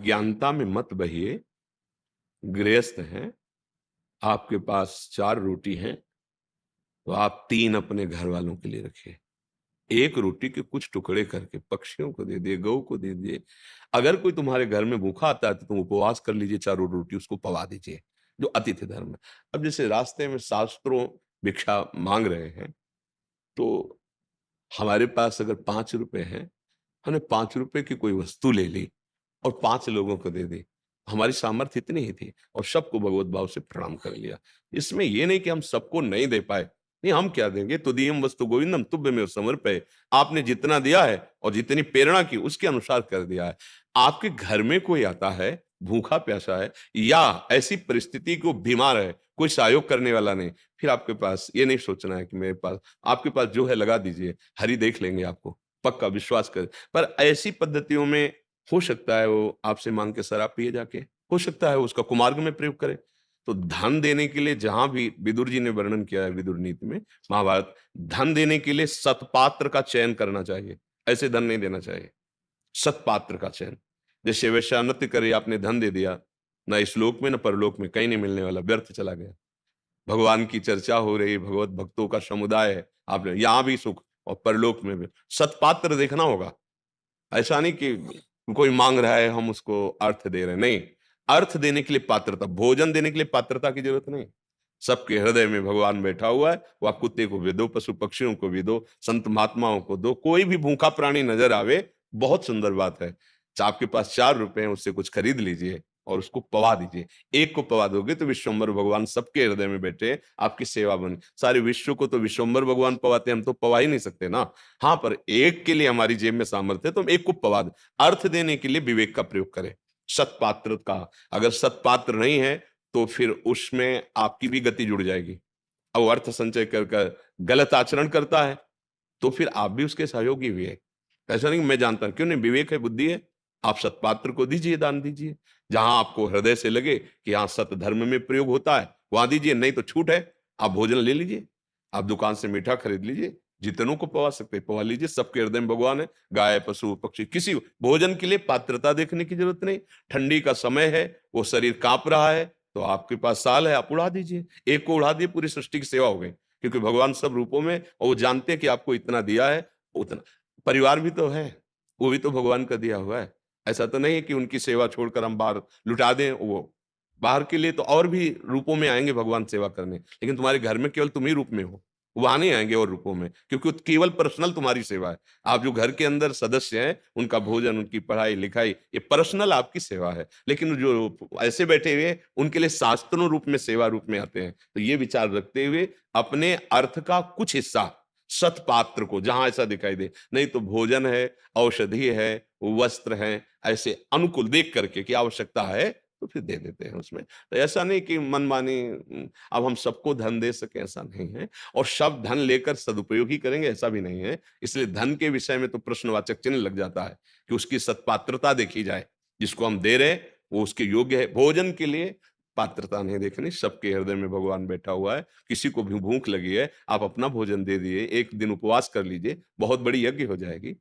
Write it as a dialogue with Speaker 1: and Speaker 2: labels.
Speaker 1: अज्ञानता में मत बहिए, गृहस्थ हैं, आपके पास 4 रोटी हैं, तो आप 3 अपने घर वालों के लिए रखिए। 1 रोटी के कुछ टुकड़े करके पक्षियों को दे दिए, गऊ को दे दिए। अगर कोई तुम्हारे घर में भूखा आता है, तो तुम उपवास कर लीजिए, चारों रोटी उसको पवा दीजिए, जो अतिथि धर्म है। अब जैसे रास्ते में शास्त्रों भिक्षा माँग रहे हैं, तो हमारे पास अगर ₹5 हैं, हमने ₹5 की कोई वस्तु ले ली और 5 लोगों को दे दी। हमारी सामर्थ्य इतनी ही थी और सबको भगवत भाव से प्रणाम कर लिया। इसमें ये नहीं कि हम सबको नहीं दे पाए, नहीं हम क्या देंगे? तुदीयम वस्तु गोविंदम तुभ्यमेव समर्पये। आपने जितना दिया है और जितनी प्रेरणा की उसके अनुसार कर दिया है। आपके घर में कोई आता है, भूखा-प्यासा है या ऐसी परिस्थिति को बीमार है, कोई सहयोग करने वाला नहीं, फिर आपके पास ये नहीं सोचना है कि मेरे पास आपके पास जो है लगा दीजिए, हरि देख लेंगे आपको, पक्का विश्वास करें। पर ऐसी पद्धतियों में हो सकता है वो आपसे माँग के शराब पिए जाके, हो सकता है उसका कुमार्ग में प्रयोग करे। तो धन देने के लिए जहाँ भी विदुर जी ने वर्णन किया है विदुर नीति में, महाभारत, धन देने के लिए सत्पात्र का चयन करना चाहिए, ऐसे धन नहीं देना चाहिए। सत्पात्र का चयन। जैसे वेश्यावृत्ति करे आपने धन दे दिया, ना इस लोक में ना परलोक में कहीं नहीं मिलने वाला, व्यर्थ चला गया। भगवान की चर्चा हो रही, भगवत भक्तों का समुदाय है, आपने यहाँ भी सुख और परलोक में भी। सत्पात्र देखना होगा। ऐसा नहीं कि कोई माँग रहा है हम उसको अर्थ दे रहे हैं, नहीं। अर्थ देने के लिए पात्रता, भोजन देने के लिए पात्रता की ज़रूरत नहीं। सबके हृदय में भगवान बैठा हुआ है, वो आप कुत्ते को भी दो, पशु-पक्षियों को भी दो, संत महात्माओं को दो, कोई भी भूखा प्राणी नज़र आवे, बहुत सुंदर बात है। आपके पास ₹4 हैं, उससे कुछ खरीद लीजिए और उसको पवा दीजिए। एक को पवा दोगे तो विश्वम्भर भगवान सबके हृदय में बैठे, आपकी सेवा बन सारे विश्व को तो विश्वम्भर भगवान पवाते हैं, हम तो पवा ही नहीं सकते ना। हाँ, पर एक के लिए हमारी जेब में सामर्थ्य है तो हम एक को पवा दें। अर्थ देने के लिए विवेक का प्रयोग करें। सत्पात्र का, अगर सत्पात्र नहीं है, तो फिर उसमें आपकी भी गति जुड़ जाएगी। अब वो अर्थ संचय कर गलत आचरण करता है, तो फिर आप भी उसके सहयोगी हुए। ऐसा नहीं कि मैं जानता हूँ, क्यों नहीं? विवेक है, बुद्धि है, आप सत्पात्र को दीजिए, दान दीजिए। जहाँ आपको हृदय से लगे कि हाँ, सत धर्म में प्रयोग होता है, वहाँ दीजिए, नहीं तो छूट है, आप भोजन ले लीजिए। आप दुकान से मीठा खरीद लीजिए, जितनों को पवा सकते हैं, पवा लीजिए, सबके हृदय में भगवान है। गाय, पशु, पक्षी, किसी भोजन के लिए पात्रता देखने की जरूरत नहीं। ठंडी का समय है, वो शरीर काँप रहा है, तो आपके पास साल है, आप उड़ा दीजिए। एक को उड़ा दिए, पूरी सृष्टि की सेवा हो गई। क्योंकि भगवान सब रूपों में और वो जानते हैं कि आपको इतना दिया है, उतना परिवार भी तो है, वो भी तो भगवान का दिया हुआ है। ऐसा तो नहीं है कि उनकी सेवा छोड़कर हम बाहर लुटा दें वो। बाहर के लिए तो और भी रूपों में आएँगे भगवान सेवा करने, लेकिन तुम्हारे घर में केवल तुम ही रूप में हो। वहाँ नहीं आएँगे और रूपों में, क्योंकि वो केवल पर्सनल तुम्हारी सेवा है। आप जो घर के अंदर सदस्य हैं, उनका भोजन, उनकी पढ़ाई-लिखाई, ये पर्सनल आपकी सेवा है। लेकिन जो ऐसे बैठे हुए हैं, उनके लिए शास्त्रों रूप में, सेवा रूप में आते हैं। तो ये विचार रखते हुए अपने अर्थ का कुछ हिस्सा सत्पात्र को, जहाँ ऐसा दिखाई दे, नहीं तो भोजन है, औषधि है, वस्त्र हैं, ऐसे अनुकूल देख करके कि आवश्यकता है, तो फिर दे देते हैं उसमें। तो ऐसा नहीं कि मनमानी अब हम सबको धन दे सकें, ऐसा नहीं है। और सब धन लेकर सदुपयोग ही करेंगे, ऐसा भी नहीं है। इसलिए धन के विषय में तो प्रश्नवाचक चिन्ह लग जाता है कि उसकी सत्पात्रता देखी जाए। जिसको हम दे रहे हैं, वो उसके योग्य है। भोजन के लिए पात्रता नहीं देखनी, सबके हृदय में भगवान बैठा हुआ है। किसी को भी भूख लगी है, आप अपना भोजन दे दिए, एक दिन उपवास कर लीजिए, बहुत बड़ी यज्ञ हो जाएगी।